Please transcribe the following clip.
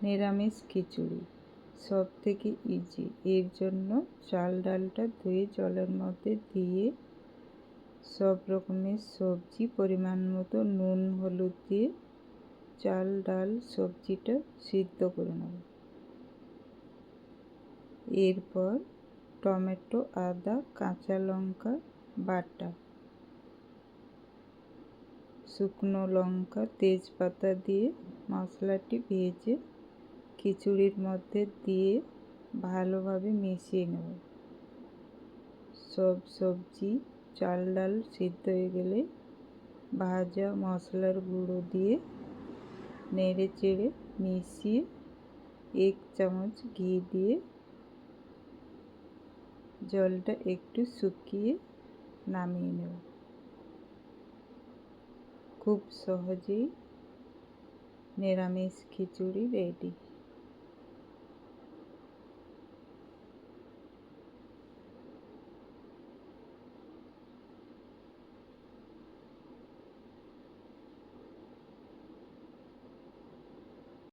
নিরামিষ খিচুড়ি সব থেকে ইজি। এর জন্য চাল ডালটা ধুয়ে জলের মধ্যে দিয়ে সব রকমের সবজি পরিমাণ মতো নুন হলুদ দিয়ে চাল ডাল সবজিটা সিদ্ধ করে নেব। এরপর টমেটো আদা কাঁচা লঙ্কা বাটা, শুকনো লঙ্কা তেজপাতা দিয়ে মশলাটি ভেজে খিচুড়ির মধ্যে দিয়ে ভালোভাবে মিশিয়ে নেব। সব সবজি চাল ডাল সিদ্ধ হয়ে গেলে ভাজা মশলার গুঁড়ো দিয়ে নেড়ে চেড়ে মিশিয়ে 1 চামচ ঘি দিয়ে জলটা একটু শুকিয়ে নামিয়ে নেব। খুব সহজেই নিরামিষ খিচুড়ি রেডি।